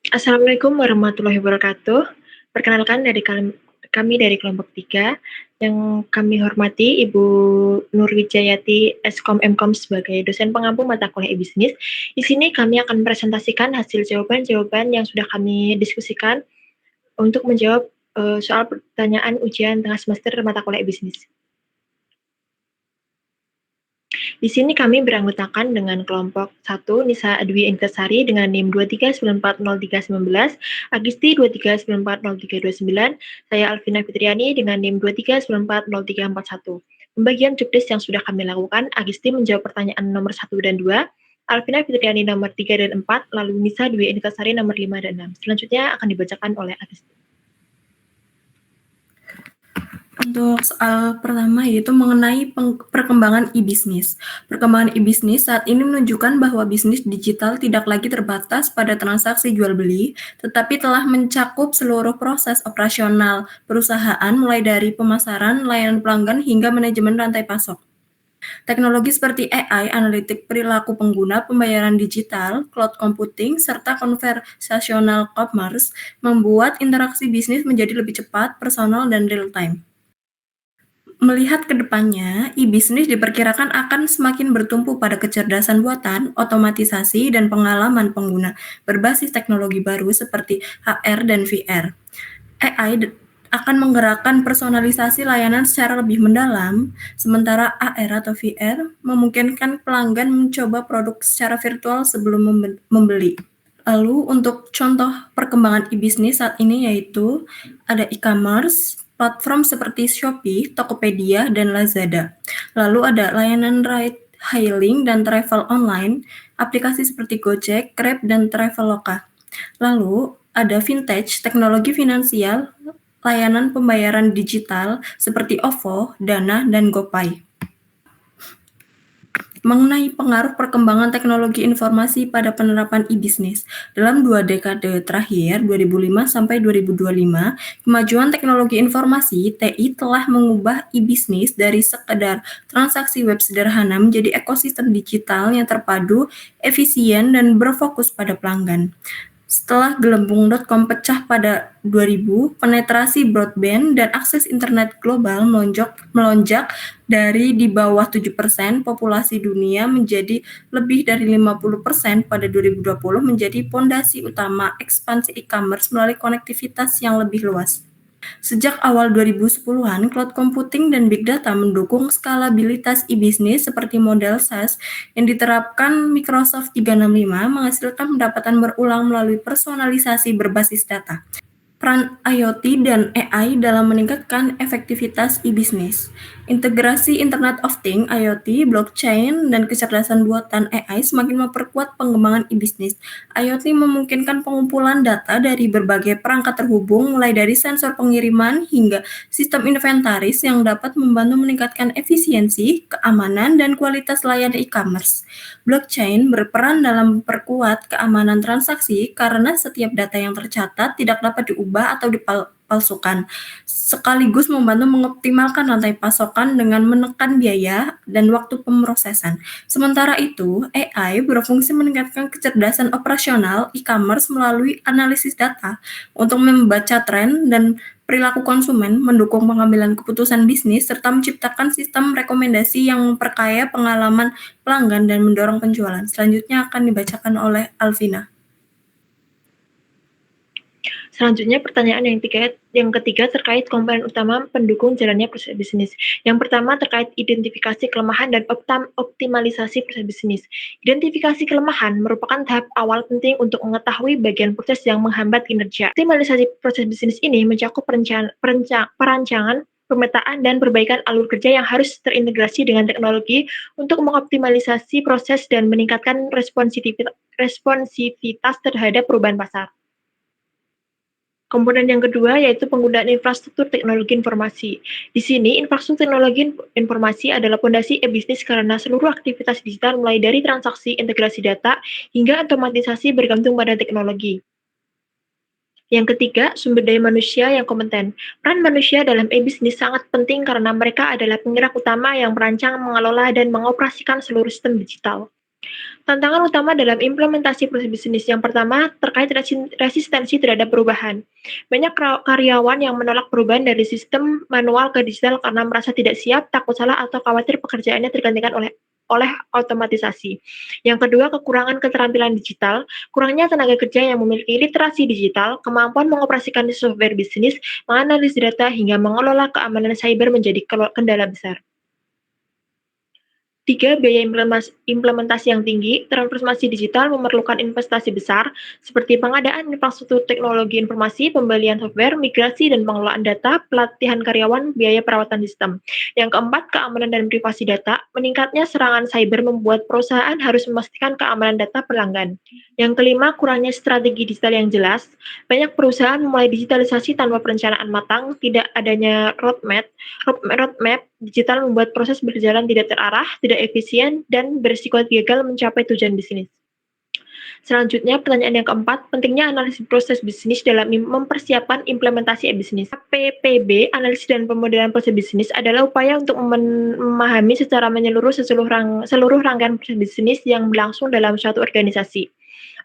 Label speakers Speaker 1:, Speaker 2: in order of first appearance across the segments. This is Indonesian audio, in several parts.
Speaker 1: Assalamualaikum warahmatullahi wabarakatuh. Perkenalkan kami dari kelompok 3 yang kami hormati Ibu Nurwijayati Eskom Mkom sebagai dosen pengampu mata kuliah e-bisnis. Di sini kami akan presentasikan hasil jawaban-jawaban yang sudah kami diskusikan untuk menjawab soal pertanyaan ujian tengah semester mata kuliah e-bisnis. Di sini kami beranggotakan dengan kelompok 1 Nisa Dwi Intisari dengan NIM 23940319, Agisti 23940329, saya Alvina Fitriani dengan NIM 23940341. Pembagian jobdesk yang sudah kami lakukan, Agisti menjawab pertanyaan nomor 1 dan 2, Alvina Fitriani nomor 3 dan 4, lalu Nisa Dwi Intisari nomor 5 dan 6. Selanjutnya akan dibacakan oleh Agisti.
Speaker 2: Untuk soal pertama yaitu mengenai perkembangan e-bisnis. Perkembangan e-bisnis saat ini menunjukkan bahwa bisnis digital tidak lagi terbatas pada transaksi jual beli, tetapi telah mencakup seluruh proses operasional perusahaan mulai dari pemasaran, layanan pelanggan hingga manajemen rantai pasok. Teknologi seperti AI, analitik perilaku pengguna, pembayaran digital, cloud computing, serta conversational commerce membuat interaksi bisnis menjadi lebih cepat, personal, dan real-time. Melihat ke depannya, e-bisnis diperkirakan akan semakin bertumpu pada kecerdasan buatan, otomatisasi, dan pengalaman pengguna berbasis teknologi baru seperti HR dan VR. AI akan menggerakkan personalisasi layanan secara lebih mendalam, sementara AR atau VR memungkinkan pelanggan mencoba produk secara virtual sebelum membeli. Lalu untuk contoh perkembangan e-bisnis saat ini yaitu ada e-commerce, platform seperti Shopee, Tokopedia, dan Lazada. Lalu ada layanan ride hailing dan travel online, aplikasi seperti Gojek, Grab, dan Traveloka. Lalu ada vintage, teknologi finansial, layanan pembayaran digital seperti OVO, Dana, dan GoPay. Mengenai pengaruh perkembangan teknologi informasi pada penerapan e-bisnis. Dalam 2 dekade terakhir, 2005 sampai 2025, kemajuan teknologi informasi (TI) telah mengubah e-bisnis dari sekedar transaksi web sederhana menjadi ekosistem digital yang terpadu, efisien, dan berfokus pada pelanggan. Setelah gelembung.com pecah pada 2000, penetrasi broadband dan akses internet global melonjak dari di bawah 7% populasi dunia menjadi lebih dari 50% pada 2020 menjadi pondasi utama ekspansi e-commerce melalui konektivitas yang lebih luas. Sejak awal 2010-an, cloud computing dan big data mendukung skalabilitas e-bisnis seperti model SaaS yang diterapkan Microsoft 365 menghasilkan pendapatan berulang melalui personalisasi berbasis data. Peran IoT dan AI dalam meningkatkan efektivitas e-bisnis. Integrasi Internet of Things (IoT), blockchain, dan kecerdasan buatan AI semakin memperkuat pengembangan e-bisnis. IoT memungkinkan pengumpulan data dari berbagai perangkat terhubung, mulai dari sensor pengiriman hingga sistem inventaris yang dapat membantu meningkatkan efisiensi, keamanan, dan kualitas layanan e-commerce. Blockchain berperan dalam memperkuat keamanan transaksi karena setiap data yang tercatat tidak dapat diubah atau dipalsukan, sekaligus membantu mengoptimalkan rantai pasokan dengan menekan biaya dan waktu pemrosesan. Sementara itu, AI berfungsi meningkatkan kecerdasan operasional e-commerce melalui analisis data untuk membaca tren dan perilaku konsumen, mendukung pengambilan keputusan bisnis, serta menciptakan sistem rekomendasi yang memperkaya pengalaman pelanggan dan mendorong penjualan. Selanjutnya akan dibacakan oleh Alvina.
Speaker 1: Selanjutnya pertanyaan yang ketiga terkait komponen utama pendukung jalannya proses bisnis. Yang pertama terkait identifikasi kelemahan dan optimalisasi proses bisnis. Identifikasi kelemahan merupakan tahap awal penting untuk mengetahui bagian proses yang menghambat kinerja. Optimalisasi proses bisnis ini mencakup perancangan, pemetaan, dan perbaikan alur kerja yang harus terintegrasi dengan teknologi untuk mengoptimalisasi proses dan meningkatkan responsivitas terhadap perubahan pasar. Komponen yang kedua yaitu penggunaan infrastruktur teknologi informasi. Di sini, infrastruktur teknologi informasi adalah fondasi e-bisnis karena seluruh aktivitas digital mulai dari transaksi, integrasi data, hingga otomatisasi bergantung pada teknologi. Yang ketiga, sumber daya manusia yang kompeten. Peran manusia dalam e-bisnis sangat penting karena mereka adalah penggerak utama yang merancang, mengelola, dan mengoperasikan seluruh sistem digital. Tantangan utama dalam implementasi proses bisnis yang pertama terkait resistensi terhadap perubahan. Banyak karyawan yang menolak perubahan dari sistem manual ke digital karena merasa tidak siap, takut salah, atau khawatir pekerjaannya tergantikan oleh otomatisasi. Yang kedua, kekurangan keterampilan digital, kurangnya tenaga kerja yang memiliki literasi digital, kemampuan mengoperasikan software bisnis, menganalisis data, hingga mengelola keamanan cyber menjadi kendala besar. Tiga, biaya implementasi yang tinggi. Transformasi digital memerlukan investasi besar, seperti pengadaan infrastruktur teknologi informasi, pembelian software, migrasi dan pengelolaan data, pelatihan karyawan, biaya perawatan sistem. Yang keempat, keamanan dan privasi data. Meningkatnya serangan cyber membuat perusahaan harus memastikan keamanan data pelanggan. Yang kelima, kurangnya strategi digital yang jelas. Banyak perusahaan memulai digitalisasi tanpa perencanaan matang, tidak adanya roadmap digital membuat proses berjalan tidak terarah, tidak efisien, dan berisiko gagal mencapai tujuan bisnis. Selanjutnya, pertanyaan yang keempat, pentingnya analisis proses bisnis dalam mempersiapkan implementasi e-bisnis. PPB, analisis dan pemodelan proses bisnis, adalah upaya untuk memahami secara menyeluruh seluruh rangkaian proses bisnis yang berlangsung dalam suatu organisasi.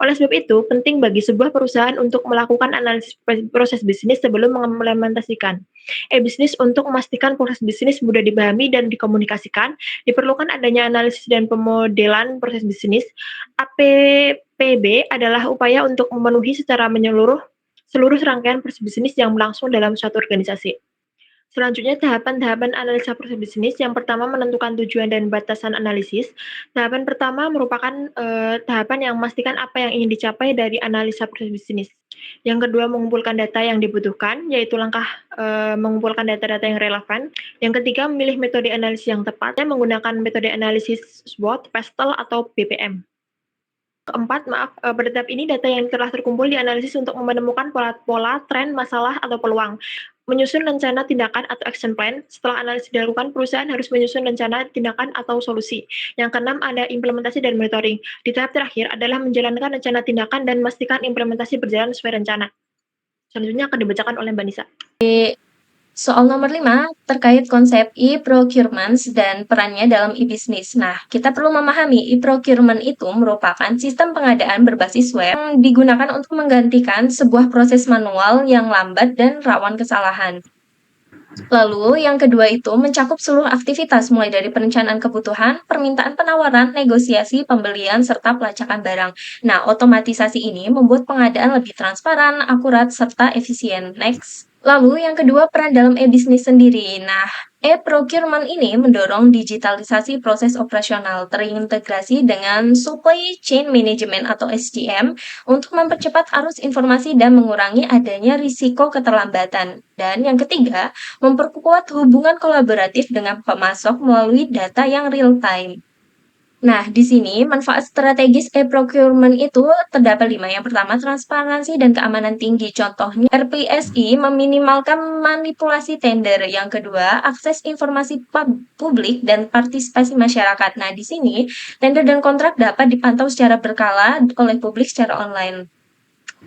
Speaker 1: Oleh sebab itu, penting bagi sebuah perusahaan untuk melakukan analisis proses bisnis sebelum mengimplementasikan e-bisnis. Untuk memastikan proses bisnis mudah dipahami dan dikomunikasikan, diperlukan adanya analisis dan pemodelan proses bisnis. APPB adalah upaya untuk memenuhi secara menyeluruh seluruh rangkaian proses bisnis yang berlangsung dalam suatu organisasi. Selanjutnya, tahapan-tahapan analisa proses bisnis. Yang pertama, menentukan tujuan dan batasan analisis. Tahapan pertama merupakan tahapan yang memastikan apa yang ingin dicapai dari analisa proses bisnis. Yang kedua, mengumpulkan data yang dibutuhkan, yaitu langkah mengumpulkan data-data yang relevan. Yang ketiga, memilih metode analisis yang tepat, menggunakan metode analisis SWOT, PESTEL, atau BPM. Keempat, pada tahap ini data yang telah terkumpul dianalisis untuk menemukan pola, tren, masalah, atau peluang. Menyusun rencana tindakan atau action plan. Setelah analisis dilakukan, perusahaan harus menyusun rencana tindakan atau solusi. Yang keenam, ada implementasi dan monitoring. Di tahap terakhir adalah menjalankan rencana tindakan dan memastikan implementasi berjalan sesuai rencana. Selanjutnya akan dibacakan oleh Mbak Nisa.
Speaker 3: Soal nomor 5, terkait konsep e-procurement dan perannya dalam e-bisnis. Nah, kita perlu memahami e-procurement itu merupakan sistem pengadaan berbasis web yang digunakan untuk menggantikan sebuah proses manual yang lambat dan rawan kesalahan. Lalu, yang kedua itu mencakup seluruh aktivitas mulai dari perencanaan kebutuhan, permintaan penawaran, negosiasi, pembelian, serta pelacakan barang. Nah, otomatisasi ini membuat pengadaan lebih transparan, akurat, serta efisien. Next. Lalu yang kedua, peran dalam e-bisnis sendiri. Nah, e-procurement ini mendorong digitalisasi proses operasional terintegrasi dengan supply chain management atau SCM untuk mempercepat arus informasi dan mengurangi adanya risiko keterlambatan. Dan yang ketiga, memperkuat hubungan kolaboratif dengan pemasok melalui data yang real time. Nah, di sini manfaat strategis e-procurement itu terdapat 5. Yang pertama, transparansi dan keamanan tinggi. Contohnya, RPSI meminimalkan manipulasi tender. Yang kedua, akses informasi publik dan partisipasi masyarakat. Nah, di sini tender dan kontrak dapat dipantau secara berkala oleh publik secara online.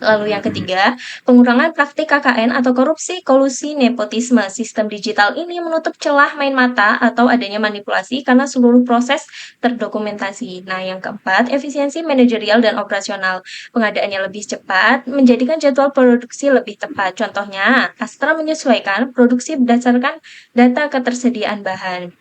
Speaker 3: Lalu yang ketiga, pengurangan praktik KKN atau korupsi, kolusi, nepotisme. Sistem digital ini menutup celah main mata atau adanya manipulasi karena seluruh proses terdokumentasi. Nah, yang keempat, efisiensi manajerial dan operasional. Pengadaannya lebih cepat, menjadikan jadwal produksi lebih tepat. Contohnya, Astra menyesuaikan produksi berdasarkan data ketersediaan bahan.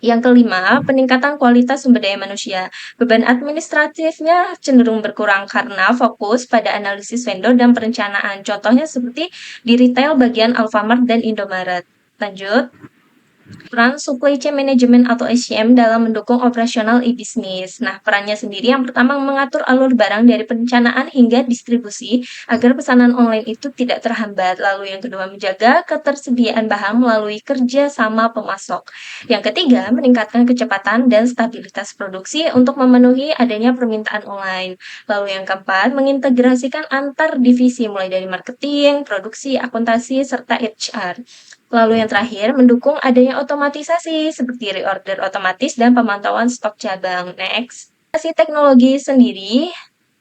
Speaker 3: Yang kelima, peningkatan kualitas sumber daya manusia. Beban administratifnya cenderung berkurang karena fokus pada analisis vendor dan perencanaan. Contohnya seperti di retail bagian Alfamart dan Indomaret. Lanjut. Peran supply chain management atau SCM dalam mendukung operasional e-bisnis. Nah, perannya sendiri yang pertama mengatur alur barang dari perencanaan hingga distribusi agar pesanan online itu tidak terhambat. Lalu yang kedua, menjaga ketersediaan bahan melalui kerja sama pemasok. Yang ketiga, meningkatkan kecepatan dan stabilitas produksi untuk memenuhi adanya permintaan online. Lalu yang keempat, mengintegrasikan antar divisi mulai dari marketing, produksi, akuntansi, serta HR. Lalu yang terakhir, mendukung adanya otomatisasi seperti reorder otomatis dan pemantauan stok cabang. Next. Teknologi sendiri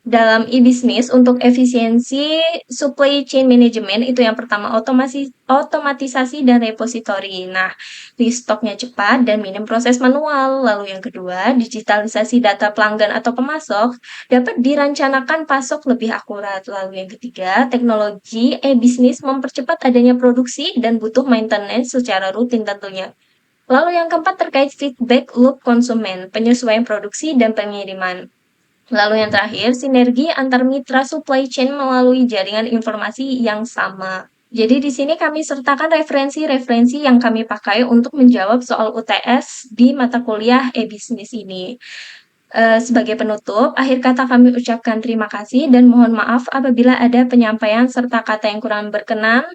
Speaker 3: dalam e-bisnis untuk efisiensi supply chain management itu yang pertama otomatisasi dan repositori. Nah, stoknya cepat dan minim proses manual. Lalu yang kedua, digitalisasi data pelanggan atau pemasok dapat dirancangkan pasok lebih akurat. Lalu yang ketiga, teknologi e-bisnis mempercepat adanya produksi dan butuh maintenance secara rutin tentunya. Lalu yang keempat terkait feedback loop konsumen, penyesuaian produksi dan pengiriman. Lalu yang terakhir, sinergi antar mitra supply chain melalui jaringan informasi yang sama. Jadi di sini kami sertakan referensi-referensi yang kami pakai untuk menjawab soal UTS di mata kuliah e-bisnis ini. Sebagai penutup, akhir kata kami ucapkan terima kasih dan mohon maaf apabila ada penyampaian serta kata yang kurang berkenan.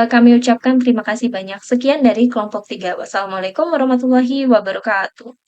Speaker 3: Kami ucapkan terima kasih banyak. Sekian dari kelompok 3. Wassalamualaikum warahmatullahi wabarakatuh.